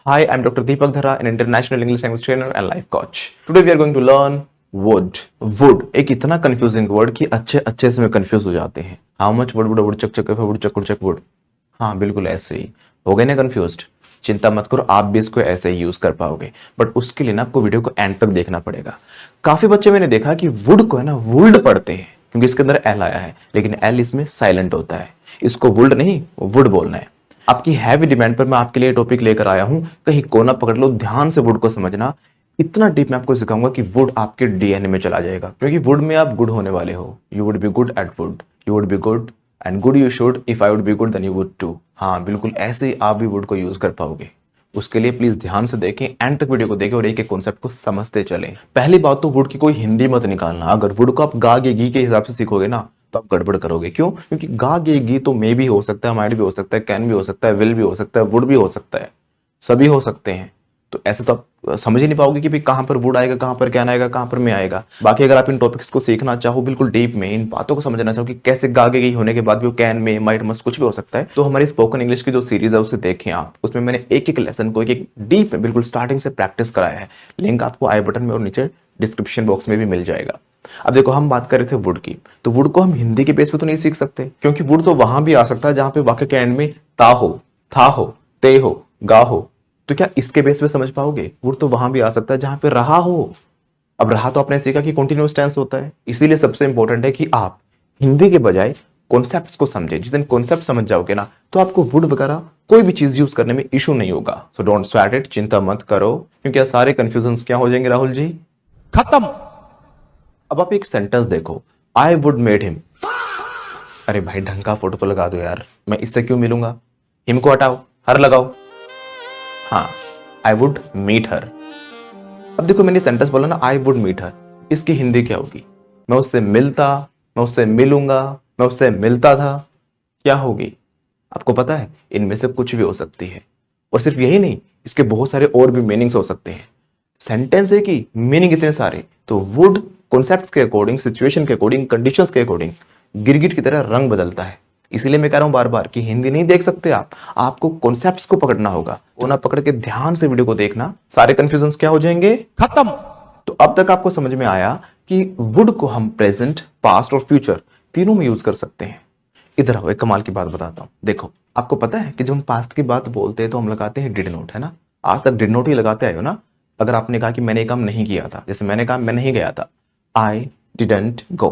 Hi, I'm Dr. Deepak Dhara, an international English language trainer and life coach. Today we are going to learn wood. Wood एक इतना confusing word कि अच्छे अच्छे से में confuse हो जाते हैं. How much wood would wood Chak Chak wood. हाँ बिल्कुल ऐसे ही हो गए ना confused. चिंता मत करो, आप भी इसको ऐसे ही यूज कर पाओगे, बट उसके लिए ना आपको वीडियो को एंड तक देखना पड़ेगा. काफी बच्चे मैंने देखा कि वुड को है ना वुल्ड पढ़ते हैं क्योंकि इसके अंदर एल आया है, लेकिन एल इसमें साइलेंट होता है. इसको वुल्ड नहीं वुड बोलना है. आपकी हैवी डिमांड पर मैं आपके लिए टॉपिक लेकर आया हूं. कहीं कोना पकड़ लो, ध्यान से वुड को समझना. इतना डीप मैं आपको सिखाऊंगा कि वुड आपके डीएनए में चला जाएगा, क्योंकि वुड में आप गुड होने वाले हो. You would be good at would, you would be good and good you should. If I would be good then you would too. हाँ बिल्कुल ऐसे ही आप भी वुड को यूज कर पाओगे. उसके लिए प्लीज ध्यान से देखें, एंड तक वीडियो को देखें और एक एक कॉन्सेप्ट को समझते चलें. पहली बात तो वुड की कोई हिंदी मत निकालना. अगर वुड को आप गा गे गी के हिसाब से सीखोगे ना तो आप गड़बड़ करोगे. क्यों? क्योंकि गा गे गी तो मे भी हो सकता है, माइट भी हो सकता है, कैन भी हो सकता है, विल भी हो सकता है, वुड भी हो सकता है, सभी हो सकते हैं. तो ऐसे तो आप समझ ही नहीं पाओगे कि भाई कहां पर वुड आएगा, कहां पर कैन आएगा, कहां पर मे आएगा. बाकी अगर आप इन टॉपिक्स को सीखना चाहो बिल्कुल डीप में, इन बातों को समझना चाहो कि कैसे गा गे गी होने के बाद भी वो कैन में माइट मस्ट कुछ भी हो सकता है, तो हमारी स्पोकन इंग्लिश की जो सीरीज है उसे देखें आप. उसमें मैंने एक एक लेसन को एक एक डीप में बिल्कुल स्टार्टिंग से प्रैक्टिस कराया है. लिंक आपको आई बटन में और नीचे डिस्क्रिप्शन बॉक्स में भी मिल जाएगा. अब देखो, हम बात कर रहे थे वुड की, तो वुड को हम हिंदी के बेस पे तो नहीं सीख सकते, क्योंकि वुड तो वहां भी आ सकता है जहां पे वाक्य के एंड में ता हो, था हो, ते हो, गा हो. तो क्या इसके बेस पे समझ पाओगे? वुड तो वहां भी आ सकता है जहां पे रहा हो. अब रहा तो आपने सीखा कि कंटीन्यूअस टेंस होता है. इसीलिए सबसे इंपॉर्टेंट है कि आप हिंदी के बजाय कॉन्सेप्ट्स को समझे. जिस दिन कॉन्सेप्ट समझ जाओगे ना तो आपको वुड वगैरह कोई भी चीज यूज करने में इशू नहीं होगा. सो डोंट स्वेट इट, चिंता मत करो, क्योंकि सारे कंफ्यूजन क्या हो जाएंगे राहुल जी? खत्म. अब आप एक सेंटेंस देखो, आई वुड मेड हिम. अरे भाई ढंग का फोटो तो लगा दो यार, मैं इससे क्यों मिलूंगा? हिम को हटाओ, हर लगाओ. हाँ, आई वुड मीट हर. अब देखो, मैंने सेंटेंस बोला ना आई वुड मीट हर, इसकी हिंदी क्या होगी? मैं उससे मिलता, मैं उससे मिलूंगा, मैं उससे मिलता था. क्या होगी? आपको पता है इनमें से कुछ भी हो सकती है. और सिर्फ यही नहीं, इसके बहुत सारे और भी मीनिंग्स हो सकते हैं. सेंटेंस है कि मीनिंग इतने सारे. तो वुड कॉन्सेप्ट्स के अकॉर्डिंग, सिचुएशन के अकॉर्डिंग, कंडीशंस के अकॉर्डिंग गिरगिट की तरह रंग बदलता है. इसीलिए मैं कह रहा हूं बार बार कि हिंदी नहीं देख सकते आप, आपको कॉन्सेप्ट्स को पकड़ना होगा. वो ना पकड़ के ध्यान से वीडियो को देखना, सारे कंफ्यूजन क्या हो जाएंगे? खत्म. तो अब तक आपको समझ में आया कि वुड को हम प्रेजेंट, पास्ट और फ्यूचर तीनों में यूज कर सकते हैं. इधर आओ, एक कमाल की बात बताता हूं. देखो, आपको पता है कि जब हम पास्ट की बात बोलते हैं तो हम लगाते हैं डिड नॉट, है ना? आज तक डिड नॉट ही लगाते आए हो ना. अगर आपने कहा कि मैंने काम नहीं किया था, जैसे मैंने कहा मैं नहीं गया था, आई डिडंट गो,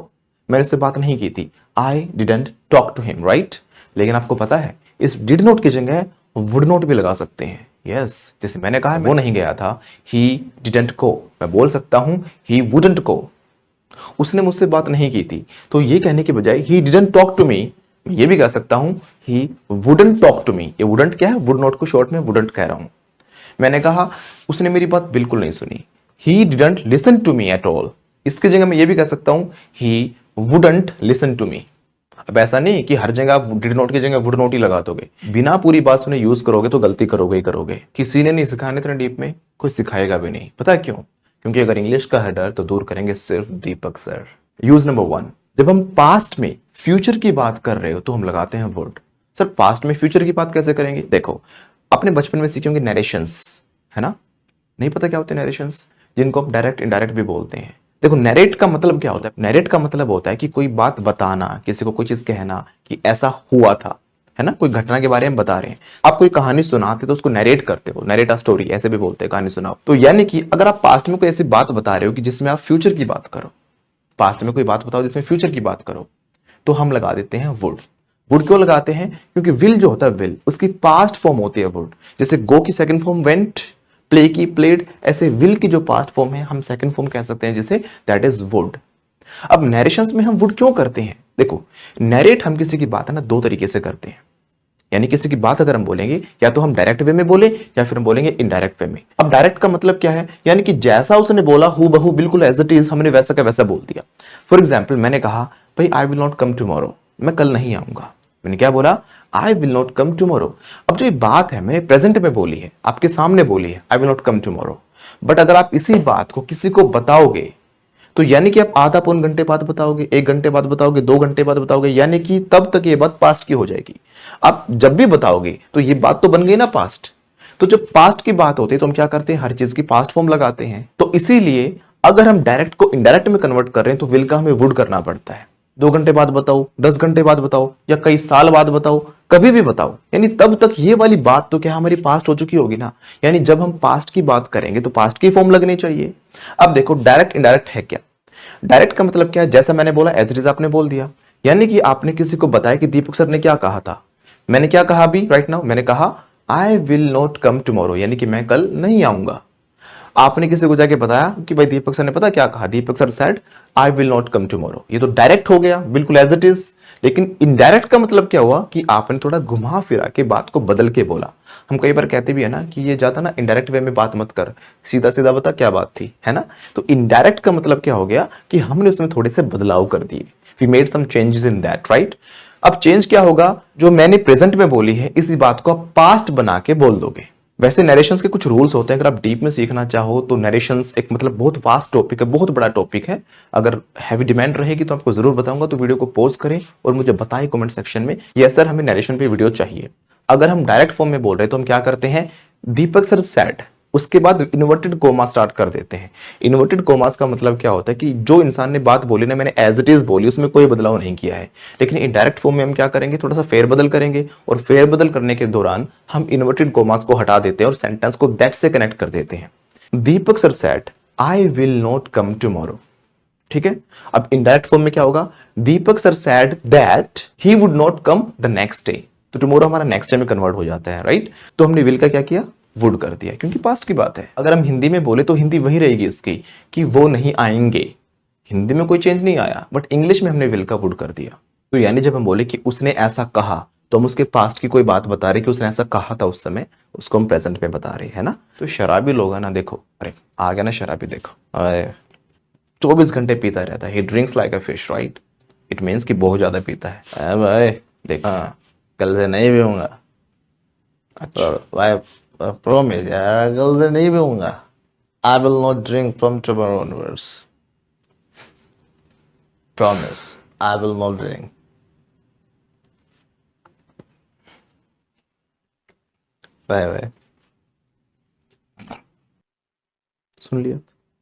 मैंने उससे बात नहीं की थी, I didn't talk to him, right? लेकिन आपको पता है इस डिड नॉट की जगह वुड नॉट भी लगा सकते हैं. यस, जैसे मैंने कहा वो नहीं गया था, ही डिडंट गो, मैं बोल सकता हूं ही वुडंट गो. उसने मुझसे बात नहीं की थी, तो ये कहने के बजाय he didn't talk to me, ये भी कह सकता हूं he wouldn't talk to me. ये वुडंट क्या है? वुड नॉट को शॉर्ट में वुडंट कह रहा हूं. मैंने कहा उसने मेरी बात बिल्कुल नहीं सुनी, he didn't listen to me at all. इसकी जगह मैं ये भी कह सकता हूं he wouldn't listen to me. अब ऐसा नहीं कि हर जगह आप डिड नॉट की जगह वुड नॉट ही लगा दोगे. बिना पूरी बात सुने यूज करोगे तो गलती करोगे ही करोगे. किसी ने नहीं सिखाने इतने डीप में, कोई सिखाएगा भी नहीं. पता है क्यों? क्योंकि अगर इंग्लिश का है डर तो दूर करेंगे सिर्फ दीपक सर. यूज नंबर 1, जब हम पास्ट में फ्यूचर की बात कर रहे हो तो हम लगाते हैं वुड. सर पास्ट में फ्यूचर की बात कैसे करेंगे? देखो, अपने बचपन में सीखे होंगे नरेशंस, है ना? नहीं पता क्या होते हैं नरेशंस? जिनको आप डायरेक्ट इनडायरेक्ट भी बोलते हैं. देखो, नरेट का मतलब क्या होता है? नरेट का मतलब होता है कि कोई बात बताना, किसी को कोई चीज कहना कि ऐसा हुआ था, है ना? कोई घटना के बारे में बता रहे हैं. आप कोई कहानी सुनाते तो उसको नरेट करते हो, नरेट अ स्टोरी ऐसे भी बोलते हैं, कहानी सुनाओ. तो यानी कि अगर आप पास्ट में कोई ऐसी बात बता रहे हो कि जिसमें आप फ्यूचर की बात करो, पास्ट में कोई बात बताओ जिसमें फ्यूचर की बात करो, तो हम लगा देते हैं वुड. वुड क्यों लगाते हैं? क्योंकि विल जो होता है, विल उसकी पास्ट फॉर्म होती है वुड. जैसे गो की सेकंड फॉर्म वेंट, प्ले की प्लेड, ऐसे विल की जो पास्ट फॉर्म है हम सेकंड फॉर्म कह सकते हैं जिसे, दैट इज वुड. अब नरेशंस में हम वुड क्यों करते हैं? देखो, नरेट हम किसी की बात है ना दो तरीके से करते हैं. यानी किसी की बात अगर हम बोलेंगे, या तो हम डायरेक्ट वे में बोले या फिर हम बोलेंगे इनडायरेक्ट वे में. अब डायरेक्ट का मतलब क्या है? यानी कि जैसा उसने बोला हूं बहू बिल्कुल एज इट इज हमने वैसा का वैसा बोल दिया. फॉर एग्जाम्पल, मैंने कहा भाई आई विल नॉट कम टुमारो, मैं कल नहीं आऊंगा. मैंने क्या बोला? आई विल नॉट कम टुमारो. अब जो ये बात है मैंने प्रेजेंट में बोली है, आपके सामने बोली है, आई will not come tomorrow. But अगर आप इसी बात को किसी को बताओगे तो यानी कि आप आधा पौन घंटे बाद बताओगे, 1 घंटे बाद बताओगे, 2 घंटे बाद बताओगे, यानी कि तब तक ये बात पास्ट की हो जाएगी. आप जब भी बताओगे तो ये बात तो बन गई ना पास्ट. तो जब पास्ट की बात होती है तो हम क्या करते हैं, हर चीज की पास्ट फॉर्म लगाते हैं। तो इसीलिए अगर हम डायरेक्ट को इनडायरेक्ट में कन्वर्ट कर रहे हैं तो विल का हमें वुड करना पड़ता है। 2 घंटे बाद बताओ, 10 घंटे बाद बताओ, या कई साल बाद बताओ, कभी भी बताओ, यानी तब तक ये वाली बात तो क्या हमारी पास्ट हो चुकी होगी ना। यानी जब हम पास्ट की बात करेंगे तो पास्ट की फॉर्म लगनी चाहिए। अब देखो डायरेक्ट इनडायरेक्ट है क्या। डायरेक्ट का मतलब क्या है, जैसा मैंने बोला एज इट इज आपने बोल दिया। यानी कि आपने किसी को बताया कि दीपक सर ने क्या कहा था। मैंने क्या कहा अभी राइट नाउ, मैंने कहा आई विल नॉट कम टुमारो, यानी कि मैं कल नहीं आऊंगा। आपने किसी को जाके बताया कि भाई दीपक सर ने पता क्या कहा, Deepak sir said I will not come tomorrow. ये तो डायरेक्ट हो गया बिल्कुल एज इट इज। लेकिन इनडायरेक्ट का मतलब क्या हुआ कि आपने थोड़ा घुमा फिरा के बात को बदल के बोला। हम कई बार कहते भी है ना कि ये ज्यादा ना इनडायरेक्ट वे में बात मत कर, सीधा सीधा बता क्या बात थी, है ना। तो इनडायरेक्ट का मतलब क्या हो गया कि हमने उसमें थोड़े से बदलाव कर दिए, we made some changes in that, right. अब चेंज क्या होगा, जो मैंने प्रेजेंट में बोली है इसी बात को आप पास्ट बना के बोल दोगे। वैसे नरेशंस के कुछ रूल्स होते हैं, अगर आप डीप में सीखना चाहो तो नरेशंस एक मतलब बहुत वास्ट टॉपिक है, बहुत बड़ा टॉपिक है। अगर हैवी डिमांड रहेगी तो आपको जरूर बताऊंगा, तो वीडियो को पॉज करें और मुझे बताएं कमेंट सेक्शन में, यस सर हमें नरेशन पे वीडियो चाहिए। अगर हम डायरेक्ट फॉर्म में बोल रहे हैं तो हम क्या करते हैं, दीपक सर सेड, उसके बाद इन्वर्टेड कोमा स्टार्ट कर देते हैं। इन्वर्टेड कोमास का मतलब क्या होता है कि जो इंसान ने बात बोली ना, मैंने एज इट इज बोली, उसमें कोई बदलाव नहीं किया है। लेकिन इनडायरेक्ट फॉर्म में हम क्या करेंगे, थोड़ा सा फेरबदल करेंगे, और फेरबदल करने के दौरान हम इन्वर्टेड कोमास को हटा देते हैं और सेंटेंस को दैट से कनेक्ट कर देते हैं। Deepak sir said I will not come tomorrow, ठीक है। अब इनडायरेक्ट फॉर्म में क्या होगा, Deepak sir said that he would not come the next day. तो टुमारो हमारा नेक्स्ट डे में कन्वर्ट हो जाता है, राइट। तो हमने विल का क्या किया, वुड कर दिया, क्योंकि पास्ट की बात है। अगर हम हिंदी में बोले तो हिंदी वही रहेगी इसकी कि वो नहीं आएंगे, हिंदी में कोई चेंज नहीं आया, बट इंग्लिश में हमने विल का वुड कर दिया। तो यानी जब हम बोले कि उसने ऐसा कहा तो हम उसके पास्ट की कोई बात बता रहे कि उसने ऐसा कहा था उस समय, उसको हम प्रेजेंट में बता रहे हैं ना। तो शराबी लोग है ना, देखो अरे आ गया ना शराबी, देखो 24 घंटे पीता रहता है, ही drinks like a fish, right. It means कि बहुत ज्यादा पीता है। भाई देखा कल से नहीं पीऊंगा, अच्छा भाई प्रॉमिस यार कल से नहीं पीऊंगा, I will not drink from tomorrow onwards, promise I will not drink. Bye bye. सुन लिया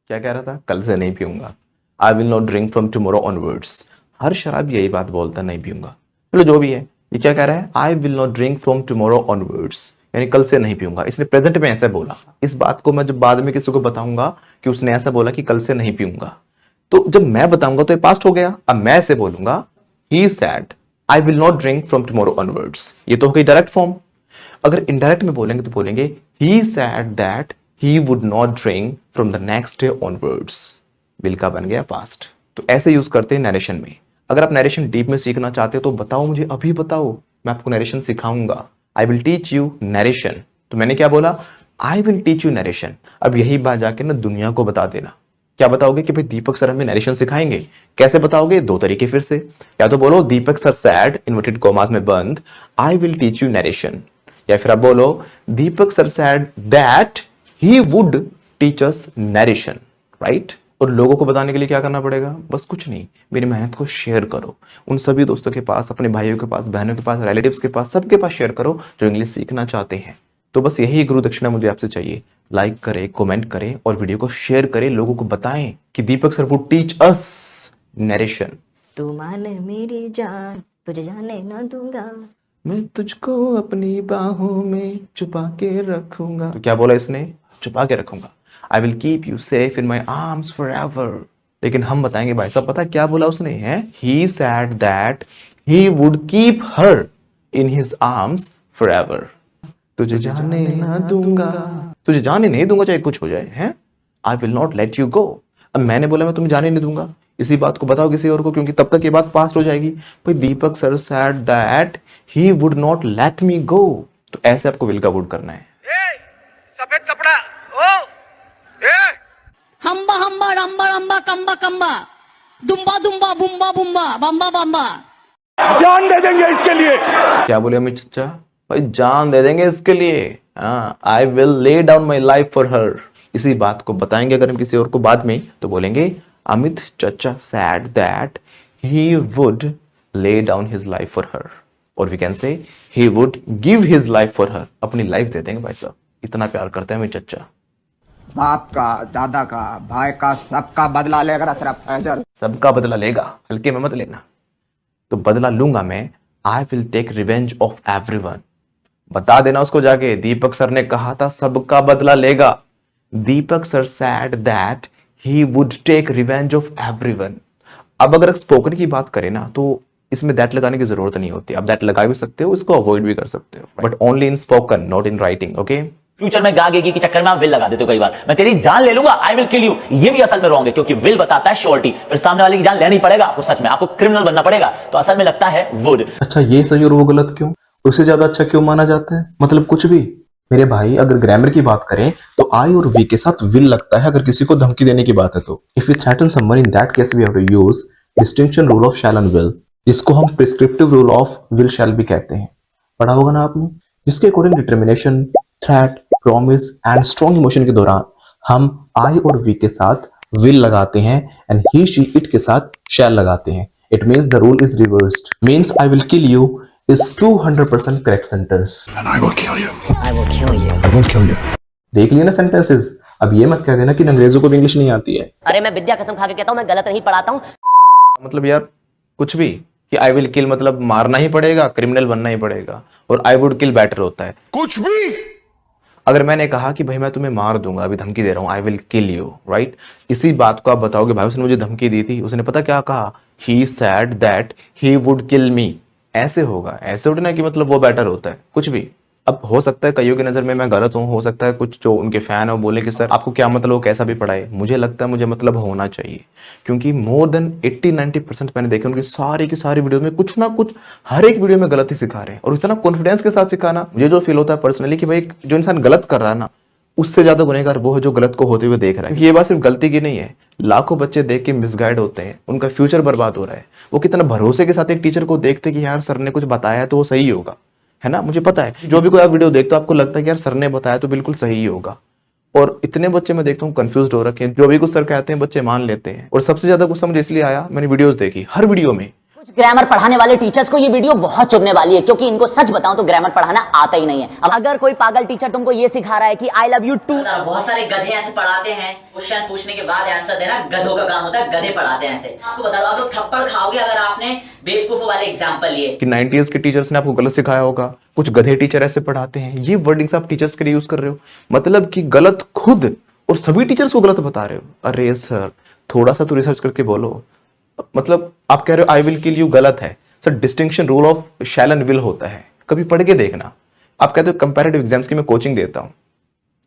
क्या कह रहा था, कल से नहीं पीऊंगा, I will not drink from tomorrow onwards. हर शराब यही बात बोलता है, नहीं पीऊंगा। चलो जो भी है, ये क्या कह रहा है, आई will not drink from tomorrow onwards, यानी कल से नहीं पीऊंगा। इसने प्रेजेंट में ऐसा बोला। इस बात को मैं जब बाद में किसी को बताऊंगा कि उसने ऐसा बोला कि कल से नहीं पीऊंगा, तो जब मैं बताऊंगा तो ये पास्ट हो गया। अब मैं ऐसे बोलूंगा, he said I will not drink from tomorrow onwards, ये तो हो गई डायरेक्ट फॉर्म। अगर इनडायरेक्ट में बोलेंगे तो बोलेंगे ही said that he would not drink from the next day onwards, will का बन गया पास्ट। तो ऐसे यूज करते हैं नरेशन में। अगर आप नरेशन डीप में सीखना चाहते हो तो बताओ मुझे, अभी बताओ, मैं आपको नरेशन सिखाऊंगा। आई विल टीच यू नरेशन। तो मैंने क्या बोला, आई विल टीच यू नरेशन। अब यही बात जाके ना दुनिया को बता देना। क्या बताओगे कि भाई दीपक सर हमें नरेशन सिखाएंगे। कैसे बताओगे, 2 तरीके फिर से। या तो बोलो Deepak sir said inverted commas में बंद I will teach you narration, या फिर आप बोलो Deepak sir said that he would teach us narration, right. और लोगों को बताने के लिए क्या करना पड़ेगा, बस कुछ नहीं, मेरी मेहनत को शेयर करो उन सभी दोस्तों के पास, अपने भाइयों के पास, बहनों के पास, रिलेटिव्स के पास, सबके पास शेयर करो जो इंग्लिश सीखना चाहते हैं। तो बस यही गुरु दक्षिणा मुझे आपसे चाहिए। लाइक करें, कमेंट करें और वीडियो को शेयर करें, लोगों को बताएं कि Deepak sir would teach us narration. तू मान मेरी जान तुझे जाने ना दूंगा, मैं तुझको अपनी बाहों में छुपा के रखूंगा। तो क्या बोला इसने, छुपा के रखूंगा। I will keep you safe in my arms for ever. लेकिन हम बताएंगे भाई साहब पता क्या बोला उसने, है ही said that he would keep her in his arms for ever. तुझे जाने ना दूंगा, तुझे जाने नहीं दूंगा चाहे कुछ हो जाए, हैं। आई will not let you go. अब मैंने बोला मैं तुम्हें जाने नहीं दूंगा, इसी बात को बताओ किसी और को, क्योंकि तब तक ये बात पास्ट हो जाएगी। भाई Deepak sir said that he would not let me go. तो ऐसे आपको विल का वुड करना है। सफेद कपड़ा ओ हम्बा हम्बा रंबा रंबा कंबा कंबा दुम्बा दुम्बा बुम्बा बुम्बा बम्बा बम्बा, जान दे देंगे इसके लिए। क्या बोले अमित चचा, भाई जान दे देंगे इसके लिए। I will lay down my life for हर। इसी बात को बताएंगे अगर हम किसी और को बाद में, तो बोलेंगे अमित चचा said that he would lay down his life for her, और we can say he would give his life for her. अपनी लाइफ दे देंगे भाई साहब इतना प्यार करते हैं मेरे चच्चा। बाप का, दादा का, भाई का, सबका बदला लेगा तेरा फैजल। सबका बदला लेगा, हल्के में मत लेना। तो बदला लूंगा मैं। I will take revenge of everyone. बता देना उसको जाके, दीपक सर ने कहा था सबका बदला लेगा। Deepak sir said that he would take revenge of everyone. अब अगर स्पोकन की बात करें ना, तो इसमें दैट लगाने की जरूरत नहीं होती। अब दैट लगा भी सकते हो, इसको अवॉइड भी कर सकते हो, but only in spoken, not in writing. Okay, future में गा गेगी के चक्कर में आप विल लगा देते हो कई बार। मैं तेरी जान ले लूंगा, आई विल किल यू, ये भी असल में रॉन्ग है, क्योंकि विल बताता है श्योरिटी, फिर सामने वाले की जान लेनी पड़ेगा आपको, सच में आपको क्रिमिनल बनना पड़ेगा, तो असल में लगता है वुड। अच्छा ये सही और वो गलत क्यों? उससे ज्यादा अच्छा क्यों माना जाता है? मतलब कुछ भी। मेरे भाई अगर ग्रामर की बात करें तो आई और वी के साथ विल लगता है अगर किसी को धमकी देने की बात है तो। If we threaten someone in that case we have to use distinction rule of shall and will, जिसको हम prescriptive rule of will shall भी कहते हैं। पढ़ा होगा ना आपने, जिसके according determination, threat, promise and strong emotion के दौरान हम आई और वी के साथ विल लगाते हैं एंड ही शी इट के साथ शैल लगाते हैं। It means the rule is reversed. Means I will kill you is 200% correct sentence. And I will kill you. I will kill you. I will kill you. देख लिया ना sentences. अब ये मत कह देना कि अंग्रेजों को भी इंग्लिश नहीं आती है। अरे मैं विद्या कसम खा के कहता हूँ, मैं गलत नहीं पढ़ाता हूँ। मतलब यार कुछ भी कि आई विल किल मतलब मारना ही पड़ेगा, क्रिमिनल बनना ही पड़ेगा, और आई वुड किल बेटर होता है। कुछ भी। अगर मैंने कहा कि भाई मैं तुम्हें मार दूंगा, अभी धमकी दे रहा हूं, I will kill you, right, इसी बात को आप बताओगे भाई उसने मुझे धमकी दी थी, उसने पता क्या कहा, he said that he would kill me. ऐसे होगा, ऐसे उठना कि मतलब वो बेटर होता है, कुछ भी। अब हो सकता है कईयों की नजर में मैं गलत हूँ, हो सकता है कुछ जो उनके फैन है वो बोले कि सर आपको क्या मतलब, वो कैसा भी पढ़ाए। मुझे लगता है मुझे मतलब होना चाहिए, क्योंकि मोर देन 80-90% मैंने देखे उनकी की सारी वीडियो में कुछ ना कुछ हर एक वीडियो में गलत ही सिखा रहे हैं, और इतना कॉन्फिडेंस के साथ सिखाना। मुझे जो फील होता है पर्सनली कि भाई जो इंसान गलत कर रहा है ना, उससे ज्यादा गुनहगार वो है जो गलत को होते हुए देख रहा है। ये बात सिर्फ गलती की नहीं है, लाखों बच्चे देख के मिसगाइड होते हैं, उनका फ्यूचर बर्बाद हो रहा है। वो कितना भरोसे के साथ एक टीचर को देखते कि यार सर ने कुछ बताया है तो वो सही होगा, है ना। मुझे पता है जो भी कोई आप वीडियो देखते हो आपको लगता है कि यार सर ने बताया तो बिल्कुल सही ही होगा, और इतने बच्चे मैं देखता हूँ कंफ्यूज हो रखे हैं। जो भी कुछ सर कहते हैं बच्चे मान लेते हैं, और सबसे ज्यादा गुस्सा मुझे इसलिए आया, मैंने वीडियोस देखी, हर वीडियो में कुछ ग्रामर पढ़ाने वाले टीचर्स को ये वीडियो बहुत चुभने वाली है, क्योंकि इनको सच बताऊं तो ग्रामर पढ़ाना आता ही नहीं है। अब अगर कोई पागल टीचर तुमको ये सिखा रहा है कि आई लव यू टू, बहुत सारे गधे ऐसे पढ़ाते हैं, क्वेश्चन पूछने के बाद आंसर देना गधों का काम होता है, गधे पढ़ाते हैं ऐसे। आपको बता दो, आप लोग थप्पड़ खाओगे अगर आपने बेवकूफ वाले एग्जाम्पल लिए कि 90s के टीचर्स ने आपको गलत सिखाया होगा, कुछ गधे टीचर ऐसे पढ़ाते हैं। ये वर्डिंग्स आप टीचर्स के लिए यूज कर रहे हो, मतलब कि गलत खुद और सभी टीचर्स को गलत बता रहे हो। अरे सर थोड़ा सा तो रिसर्च करके बोलो। मतलब आप कह रहे हो आई विल किल यू, गलत है sir. Distinction rule of shall and will होता है, कभी पढ़ के देखना। आप कहते हो कंपैरेटिव एग्जाम्स की मैं कोचिंग देता हूं,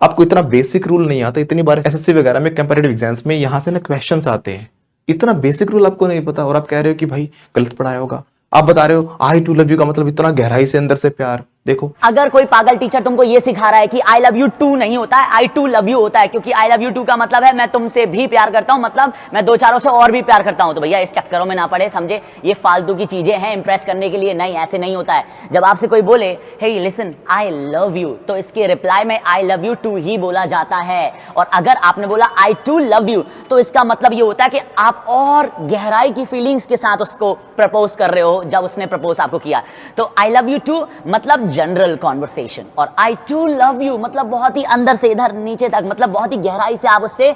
आपको इतना बेसिक रूल नहीं आता। इतनी बार एसएससी वगैरह में कंपैरेटिव एग्जाम्स में यहां से ना क्वेश्चंस आते हैं, इतना बेसिक रूल आपको नहीं पता, और आप कह रहे हो कि भाई गलत पढ़ाया होगा। आप बता रहे हो आई टू लव यू का मतलब इतना गहराई से अंदर से प्यार। देखो अगर कोई पागल टीचर तुमको ये सिखा रहा है कि आई लव यू टू नहीं होता है, आई टू लव यू होता है, क्योंकि आई लव यू टू का मतलब है मैं तुमसे भी प्यार करता हूं, मतलब मैं दो चारों से और भी प्यार करता हूं। तो भैया इस चक्करों में ना पड़े, समझे, ये फालतू की चीजें हैं इंप्रेस करने के लिए, नहीं ऐसे नहीं होता है। जब आपसे कोई बोले हे लिसन आई लव यू, तो इसके रिप्लाई में आई लव यू टू ही बोला जाता है। और अगर आपने बोला आई टू लव यू, तो इसका मतलब ये होता है कि आप और गहराई की फीलिंग्स के साथ उसको प्रपोज कर रहे हो जब उसने प्रपोज आपको किया। तो आई लव यू टू मतलब जनरल कॉन्वर्सेशन, और आई टू लव यू मतलब बहुत ही अंदर से इधर नीचे तक, मतलब बहुत ही गहराई से आप उससे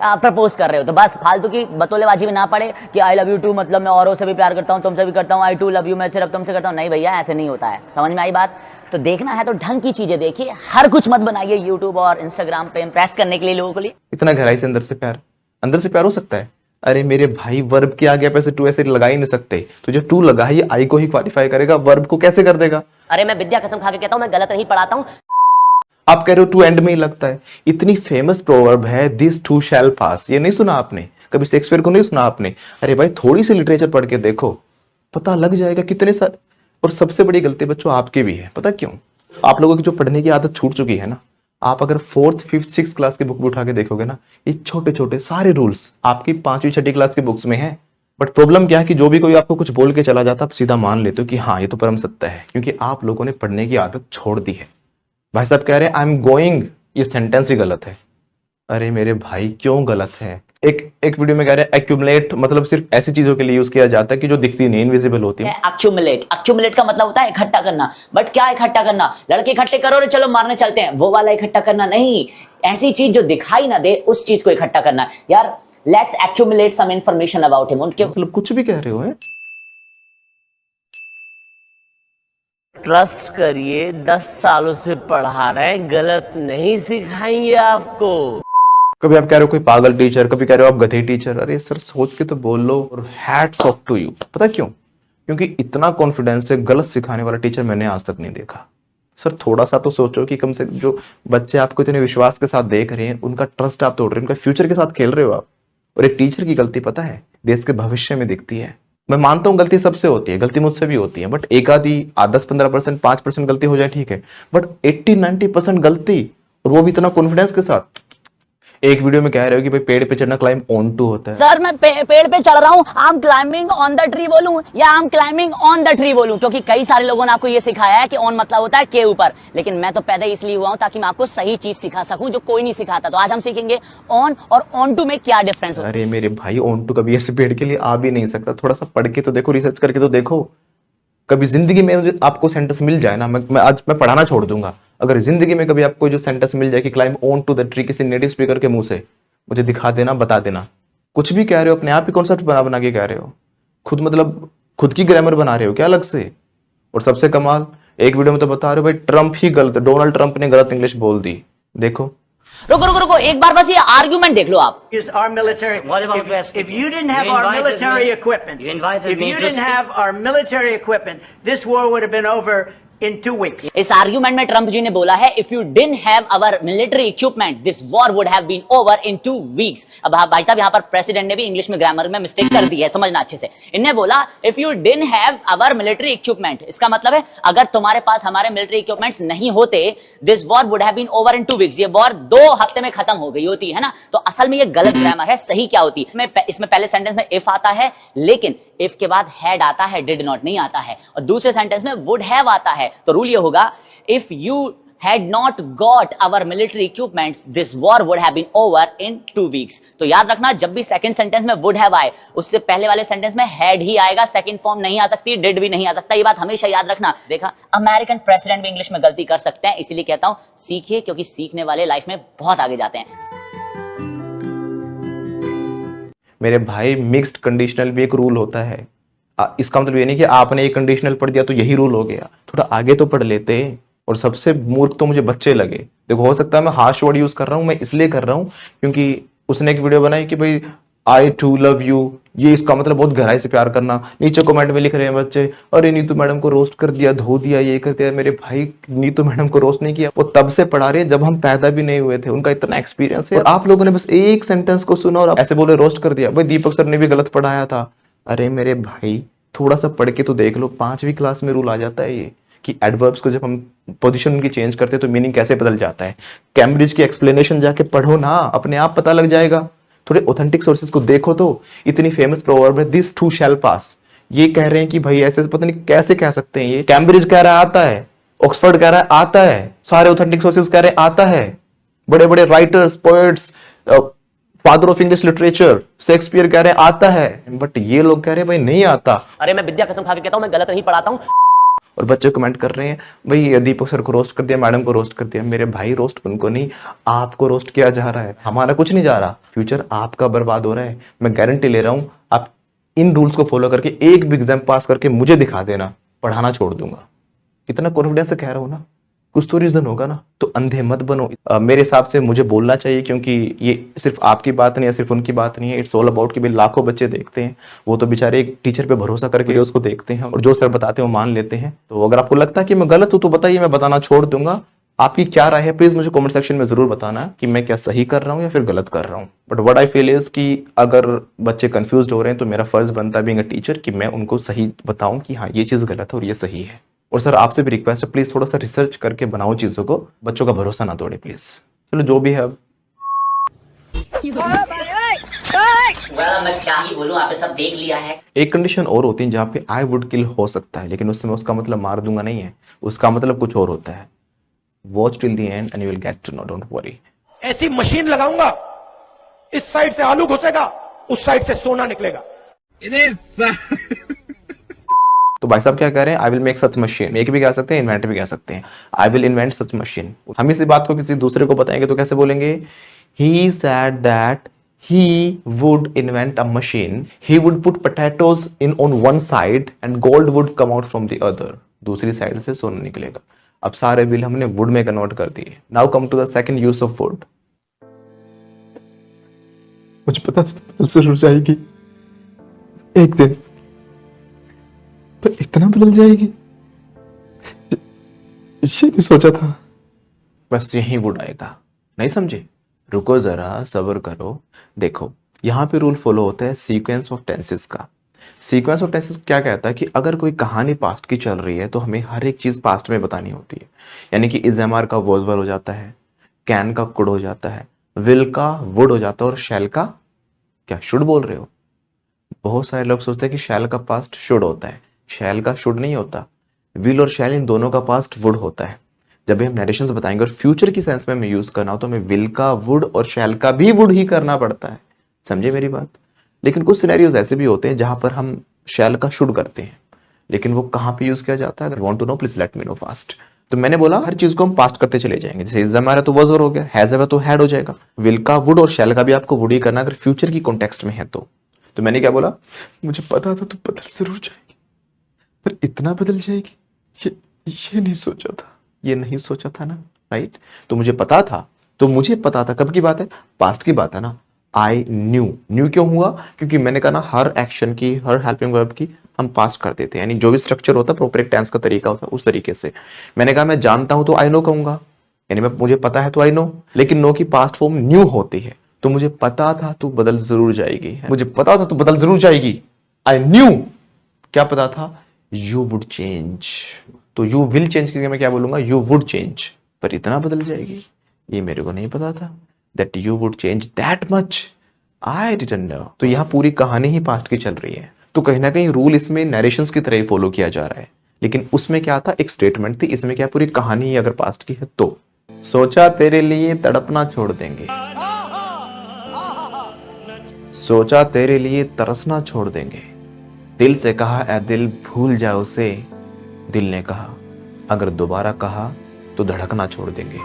प्रपोज कर रहे हो। तो बस फालतू की बतौलेबाजी में ना पड़े कि आई लव यू टू मतलब मैं औरों से भी प्यार करता हूं, तुमसे भी करता हूं, आई टू लव यू मैं सिर्फ तुमसे करता हूं। नहीं भैया ऐसे नहीं होता है, समझ में आई बात। तो देखना है तो ढंग की चीजें देखिए, हर कुछ मत बनाइए यूट्यूब और इंस्टाग्राम पे इंप्रेस करने के लिए लोगों के लिए। इतना गहराई से अंदर से प्यार, अंदर से प्यार हो सकता है। अरे मेरे भाई वर्ब के आगे आप ऐसे टू ऐसे लगा ही नहीं सकते, तो जो टू लगा है ये आई को ही क्वालिफाई करेगा, वर्ब को कैसे कर देगा। अरे मैं विद्या कसम खा के कहता हूं, मैं गलत नहीं पढ़ाता हूं। आप कह रहे हो टू एंड में ही लगता है। इतनी फेमस प्रोवर्ब है दिस टू शैल पास, ये नहीं सुना आपने कभी? शेक्सपियर को नहीं सुना आपने? अरे भाई थोड़ी सी लिटरेचर पढ़ के देखो, पता लग जाएगा कितने सारे। और सबसे बड़ी गलती बच्चों आपकी भी है, पता क्यों? आप लोगों की जो पढ़ने की आदत छूट चुकी है ना, आप अगर 4th, 5th, 6th क्लास की बुक भी उठा के देखोगे ना, ये छोटे छोटे सारे रूल्स आपकी 5वीं 6ठी क्लास की बुक्स में है। बट प्रॉब्लम क्या है कि जो भी कोई आपको कुछ बोल के चला जाता, आप सीधा मान लेते हो कि हाँ ये तो परम सत्य है, क्योंकि आप लोगों ने पढ़ने की आदत छोड़ दी है। भाई साहब कह रहे हैं आई एम गोइंग, ये सेंटेंस ही गलत है। अरे मेरे भाई क्यों गलत है? एक वीडियो में कह रहे हैं एक्यूमुलेट, मतलब सिर्फ ऐसी चीजों के लिए यूज किया जाता है कि जो दिखती नहीं, इनविजिबल होती है। एक्यूमुलेट का मतलब होता है इकट्ठा करना। बट क्या इकट्ठा करना? लड़के इकट्ठे करो रे चलो मारने चलते हैं, वो वाला इकट्ठा करना नहीं। ऐसी चीज जो दिखाई ना दे उस चीज को इकट्ठा करना। यार let's accumulate some information about him. उनके मतलब कुछ भी कह रहे हो है? ट्रस्ट करिए, 10 सालों से पढ़ा रहे हैं, गलत नहीं सिखाएंगे आपको। कभी आप कह रहे हो कोई पागल टीचर, कभी कह रहे हो आप गधे टीचर। अरे सर सोच के तो बोल लो। और हैट्स ऑफ टू यू। पता क्यों? क्योंकि इतना कॉन्फिडेंस से गलत सिखाने वाला टीचर मैंने आज तक नहीं देखा। सर थोड़ा सा तो सोचो कि कम से कम जो बच्चे आपको इतने विश्वास के साथ देख रहे हैं, उनका ट्रस्ट आप तोड़ रहे हैं, उनका फ्यूचर के साथ खेल रहे हो आप। और एक टीचर की गलती पता है देश के भविष्य में दिखती है। मैं मानता हूं गलती सबसे होती है, गलती मुझसे भी होती है, बट एक आधी 10-15%, 5% गलती हो जाए ठीक है, बट 80-90% गलती, और वो भी इतना कॉन्फिडेंस के साथ। एक वीडियो में कह रहे हो कि भाई पेड़ पे चढ़ना क्लाइंब ऑन टू होता है। सर मैं पेड़ पे चढ़ रहा हूँ, I am climbing on the tree बोलूं या I am climbing on the tree बोलूं? क्योंकि कई सारे लोगों ने आपको ये सिखाया है कि ऑन मतलब होता है के ऊपर, लेकिन मैं तो पैदा इसलिए हुआ हूं ताकि मैं आपको सही चीज सिखा सकूं जो कोई नहीं सिखाता। तो आज हम सीखेंगे ऑन और ऑन टू में क्या डिफरेंस होता है। अरे मेरे भाई ऑन टू कभी ऐसे पेड़ के लिए आ भी नहीं सकता। थोड़ा सा पढ़ के तो देखो, रिसर्च करके तो देखो। कभी जिंदगी में मुझे आपको सेंटेंस मिल जाए ना, मैं पढ़ाना छोड़ दूंगा। अगर जिंदगी में कभी आपको जो सेंटेंस मिल जाए कि climb on to the tree, किसी नेटिव स्पीकर के मुंह से, मुझे दिखा देना, बता देना। कुछ भी कह रहे हो, अपने आप ही कॉन्सेप्ट बना के कह रहे हो। खुद मतलब खुद की ग्रामर बना रहे हो क्या अलग से? और सबसे कमाल, एक वीडियो में तो बता रहे हो भाई ट्रंप ही गलत, डोनाल्ड ट्रंप ने गलत इंग्लिश बोल दी। देखो रुको एक बार बस ये आर्ग्यूमेंट देख लो आप। Is our military? If you didn't have our military equipment, if you didn't have our military equipment, this war would have been over in 2 weeks. इस आर्ग्यूमेंट में ट्रंप जी ने बोला है if you didn't have our military equipment this war would have been over in 2 weeks. अब भाई साहब यहाँ पर प्रेसिडेंट ने भी इंग्लिश में ग्रामर में मिस्टेक कर दी है, समझना अच्छे से। इन्हें बोला if you didn't have our military equipment, इसका मतलब है अगर तुम्हारे पास हमारे मिलिट्री इक्विपमेंट्स नहीं होते this war would have been over in 2 weeks, ये वॉर 2 हफ्ते में खत्म हो गई होती है ना। तो असल में ये गलत ग्रामर है, सही क्या होती है? इसमें पहले सेंटेंस में इफ आता है, लेकिन इफ के बाद हैड आता है, डिड नॉट नहीं आता है, और दूसरे सेंटेंस में वुड हैव आता है। तो रूल ये होगा if you had not got our military equipments this war would have been over in 2 weeks। तो याद रखना जब भी सेकंड सेंटेंस में would have आए उससे पहले वाले सेंटेंस में had ही आएगा, सेकंड फॉर्म नहीं आ सकती, did भी नहीं आ सकता। ये बात हमेशा याद रखना। देखा, अमेरिकन प्रेसिडेंट भी इंग्लिश में गलती कर सकते हैं, इसीलिए कहता हूं सीखिए, क्योंकि सीखने वाले लाइफ में बहुत आगे जाते हैं। मेरे भाई मिक्स्ड कंडीशनल भी एक रूल होता है। इसका मतलब ये नहीं कि आपने एक कंडीशनल पढ़ दिया तो यही रूल हो गया, थोड़ा आगे तो पढ़ लेते। और सबसे मूर्ख तो मुझे बच्चे लगे। देखो हो सकता है मैं हार्श वर्ड यूज कर रहा हूं, मैं इसलिए कर रहा हूं क्योंकि उसने एक वीडियो बनाई कि भाई आई टू लव यू, ये इसका मतलब बहुत गहराई से प्यार करना। नीचे कमेंट में लिख रहे हैं बच्चे, अरे नीतू मैडम को रोस्ट कर दिया, धो दिया, ये कर दिया। मेरे भाई नीतू मैडम को रोस्ट नहीं किया, वो तब से पढ़ा रहे जब हम पैदा भी नहीं हुए थे, उनका इतना एक्सपीरियंस है। और आप लोगों ने बस एक सेंटेंस को सुना और ऐसे बोले रोस्ट कर दिया। भाई दीपक सर ने भी गलत पढ़ाया था। अरे मेरे भाई थोड़ा सा पढ़ के तो देख लो, 5वीं क्लास में रूल आ जाता है ये कि एडवर्ब्स को जब हम पोजीशन उनकी चेंज करते हैं तो मीनिंग कैसे बदल जाता है। कैम्ब्रिज की एक्सप्लेनेशन जाके पढ़ो ना, अपने आप पता लग जाएगा। थोड़े ऑथेंटिक सोर्सेज को देखो तो। इतनी फेमस प्रोवर्ब है दिस टू शैल पास, ये कह रहे हैं कि भाई ऐसे पता नहीं कैसे कह सकते हैं। ये कैम्ब्रिज कह रहा है आता है, ऑक्सफोर्ड कह रहा है आता है, सारे ऑथेंटिक सोर्सेज कह रहे हैं आता है, बड़े बड़े writers, poets, father of English literature Shakespeare कह रहे हैं आता है, बट ये लोग कह रहे हैं भाई नहीं आता। अरे मैं विद्या कसम खा के कहता हूं मैं गलत नहीं पढ़ाता हूं। और बच्चे कमेंट कर रहे हैं भाई दीपक सर को रोस्ट कर दिया, मैडम को रोस्ट कर दिया। मेरे भाई रोस्ट उनको नहीं, आपको रोस्ट किया जा रहा है, हमारा कुछ नहीं जा रहा। फ्यूचर आपका बर्बाद हो रहा है, मैं गारंटी ले रहा हूं। आप इन रूल्स को फॉलो करके एक भी एग्जाम पास करके मुझे दिखा देना, पढ़ाना छोड़ दूंगा। इतना कॉन्फिडेंस से कह रहा हूं ना, कुछ तो रीजन होगा ना। तो अंधे मत बनो। मेरे हिसाब से मुझे बोलना चाहिए, क्योंकि ये सिर्फ आपकी बात नहीं है, सिर्फ उनकी बात नहीं है। इट्स ऑल अबाउट कि भाई लाखों बच्चे देखते हैं, वो तो बेचारे एक टीचर पे भरोसा करके उसको देखते हैं और जो सर बताते हैं वो मान लेते हैं। तो अगर आपको लगता है कि मैं गलत हूं तो बताइए, मैं बताना छोड़ दूंगा। आपकी क्या राय है प्लीज मुझे कमेंट सेक्शन में जरूर बताना कि मैं क्या सही कर रहा हूं या फिर गलत कर रहा हूं। But what I feel is कि अगर बच्चे कंफ्यूज हो रहे हैं तो मेरा फर्ज बनता है बीइंग अ टीचर कि मैं उनको सही बताऊं कि हाँ ये चीज गलत है और ये सही है। और सर आपसे भी रिक्वेस्ट है प्लीज थोड़ा सा रिसर्च करके बनाओ चीजों को, बच्चों का भरोसा ना तोड़े प्लीज। चलो जो भी है अब मैं क्या ही बोलूं, आपने सब देख लिया है। एक कंडीशन और होती है जहाँ पे आई वुड किल हो सकता है, लेकिन उस समय उसका मतलब मार दूंगा नहीं है, उसका मतलब कुछ और होता है। Watch till the end and you will get to know, don't worry. ऐसी मशीन लगाऊंगा इस साइड से आलू घुसेगा, उस साइड से सोना निकलेगा। तो भाई साहब क्या कह रहे हैं? I will make such machine. Make भी कह सकते हैं, इन्वेंट भी कह सकते हैं। I will invent such machine. हम इसी बात को किसी दूसरे को बताएंगे तो कैसे बोलेंगे? ही said that he would invent a machine. He would put potatoes in on one side and gold would come out from the other. दूसरी साइड से सोना निकलेगा। अब सारे बिल हमने wood में कन्वर्ट कर दिए। Now come to the second use of wood. मुझे पता था बदल जरूर जाएगी एक दिन, पर इतना बदल जाएगी ये नहीं सोचा था। बस यही वुड आएगा। नहीं समझे? रुको जरा, सब्र करो। देखो यहां पे रूल फॉलो होता है सीक्वेंस ऑफ टेंसेस का। सीक्वेंस ऑफ टेंसेस क्या कहता है कि अगर कोई कहानी पास्ट की चल रही है तो हमें हर एक चीज पास्ट में बतानी होती है। यानी कि इज एम आर का वॉज वर हो जाता है, कैन का कुड हो जाता है, विल का वुड हो जाता है, और शैल का क्या शुड बोल रहे हो? बहुत सारे लोग सोचते हैं कि शैल का पास्ट शुड होता है, शैल का शुड नहीं होता। विल और शैल इन दोनों का पास्ट वुड होता है। जब भी हम नरेशंस बताएंगे और फ्यूचर की सेंस में हमें यूज करना हो तो हमें विल का वुड और शैल का भी वुड ही करना पड़ता है। समझे मेरी बात? लेकिन कुछ सिनेरियोज ऐसे भी होते हैं जहां पर हम शैल का शुड करते हैं, लेकिन वो कहां पे यूज किया जाता है? अगर want to know please let me know fast. तो मैंने बोला हर चीज को हम पास्ट करते चले जाएंगे। जैसे इज हमारा तो वॉज हो गया, हैज है तो हैड हो जाएगा। विल का वुड और शैल का भी आपको वुड ही करना अगर फ्यूचर की कॉन्टेक्स्ट में है तो मैंने क्या बोला? मुझे पता था तो बदल जरूर जाएगी, पर इतना बदल जाएगी ये नहीं सोचा था। ये नहीं सोचा था ना, राइट? तो मुझे पता था, तो मुझे पता था कब की बात है? पास्ट की बात है ना। आई न्यू क्यों हुआ? क्योंकि मैंने कहा ना हर एक्शन की, हर हेल्पिंग वर्ब की हम पास्ट कर देते हैं। यानी जो भी स्ट्रक्चर होता है, प्रोपर टेंस का तरीका होता है, उस तरीके से। मैंने कहा मैं जानता हूं तो आई नो कहूंगा, यानी मुझे पता है तो आई नो। लेकिन नो की पास्ट फॉर्म न्यू होती है। तो मुझे पता था तो बदल जरूर जाएगी, मुझे पता था तो बदल जरूर जाएगी। आई न्यू, क्या पता था? You would change. तो यू विल चेंज की मैं क्या बोलूंगा? You would change. पर इतना बदल जाएगी ये मेरे को नहीं पता था। That you would change that much, I didn't know. तो यहाँ पूरी कहानी ही पास्ट की चल रही है। तो कहीं ना कहीं रूल इसमें नरेशंस की तरह ही फॉलो किया जा रहा है। लेकिन उसमें क्या था? एक स्टेटमेंट थी। इसमें क्या पूरी कहानी ही अगर पास्ट की है तो सोचा तेरे लिए तड़पना छोड़ देंगे, सोचा तेरे लिए तरसना छोड़ देंगे। दिल से कहा ऐ दिल भूल जा उसे, दिल ने कहा अगर दोबारा कहा तो धड़कना छोड़ देंगे।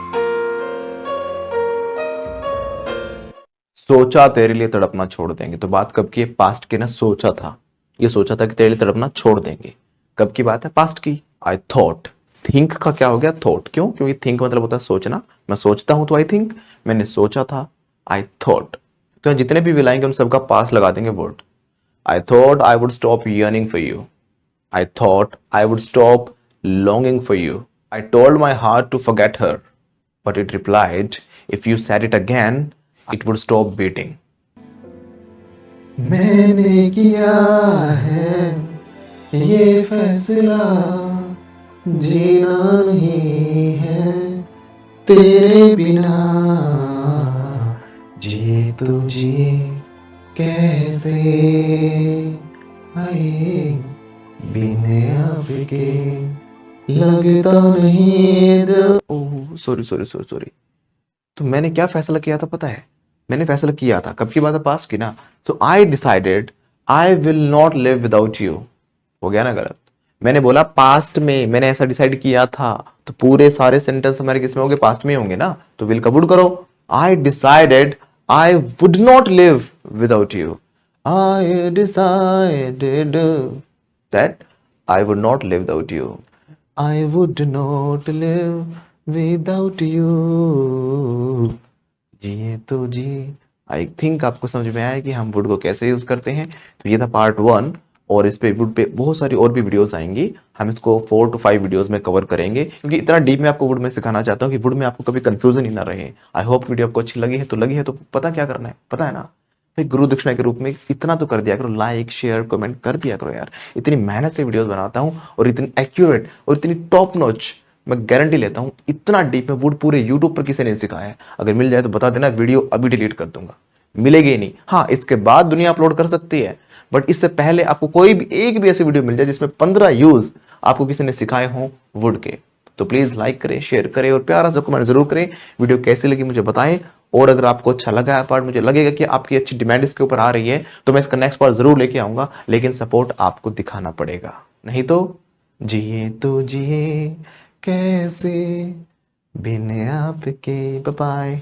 सोचा तेरे लिए तड़पना छोड़ देंगे, तो बात कब की है? पास्ट की ना। सोचा था, ये सोचा था कि तेरे लिए तड़पना छोड़ देंगे। कब की बात है? पास्ट की। आई थॉट, थिंक का क्या हो गया? थॉट। क्यों? क्योंकि थिंक मतलब होता है सोचना। मैं सोचता हूं तो आई थिंक, मैंने सोचा था आई थॉट। तो जितने भी विल आएंगे उन सबका पास्ट लगा देंगे word. I thought I would stop yearning for you. I thought I would stop longing for you. I told my heart to forget her, but it replied, if you said it again, it would stop beating. मैंने किया है ये फैसला, जीना नहीं है तेरे बिना, जी तो जी कैसे आए बिने आपके लगता नहीं। सॉरी। तो मैंने क्या फैसला किया था पता है? मैंने फैसला किया था, कब की बात है? पास्ट की ना। So I decided I will not live without you. हो गया ना गलत? मैंने बोला पास्ट में मैंने ऐसा डिसाइड किया था, तो पूरे सारे सेंटेंस हमारे किस में होंगे? पास्ट में होंगे ना। तो विल का वुड करो। आई decided I would not live without you. I decided that I would not live without you. I would not live without you. जी तो जी। आई थिंक आपको समझ में आया कि हम वुड को कैसे यूज करते हैं। तो ये था पार्ट 1, और इस पे वुड पे बहुत सारी और भी वीडियोस आएंगी। हम इसको 4 to 5 वीडियोस में कवर करेंगे, क्योंकि इतना डीप में आपको वुड में सिखाना चाहता हूँ कि वुड में आपको कभी कंफ्यूजन ही ना रहे। आई होप वीडियो आपको अच्छी लगी है तो पता क्या करना है? पता है ना? भाई गुरु दक्षिणा के रूप में इतना तो कर दिया करो, लाइक शेयर कमेंट कर दिया करो यार। इतनी मेहनत से वीडियोस बनाता हूं और इतनी एक्यूरेट और इतनी टॉप नॉच, मैं गारंटी लेता हूं इतना डीप में वुड पूरे यूट्यूब पर किसी ने सिखाया है। अगर मिल जाए तो बता देना, वीडियो अभी डिलीट कर दूंगा। मिलेगी नहीं। हाँ, इसके बाद दुनिया अपलोड कर सकती है, बट इससे पहले आपको कोई भी एक भी ऐसी वीडियो मिल जाए जिसमें 15 यूज आपको किसी ने सिखाए हों वुड के, तो प्लीज लाइक करें, शेयर करें और प्यारा सा कमेंट जरूर करें। वीडियो कैसी लगी मुझे बताएं, और अगर आपको अच्छा लगा है पार्ट, मुझे लगेगा कि आपकी अच्छी डिमांड इसके ऊपर आ रही है, तो मैं इसका नेक्स्ट पार्ट जरूर लेके आऊंगा, लेकिन सपोर्ट आपको दिखाना पड़ेगा, नहीं तो जिए तो जिए कैसे बिन आपके। Bye bye.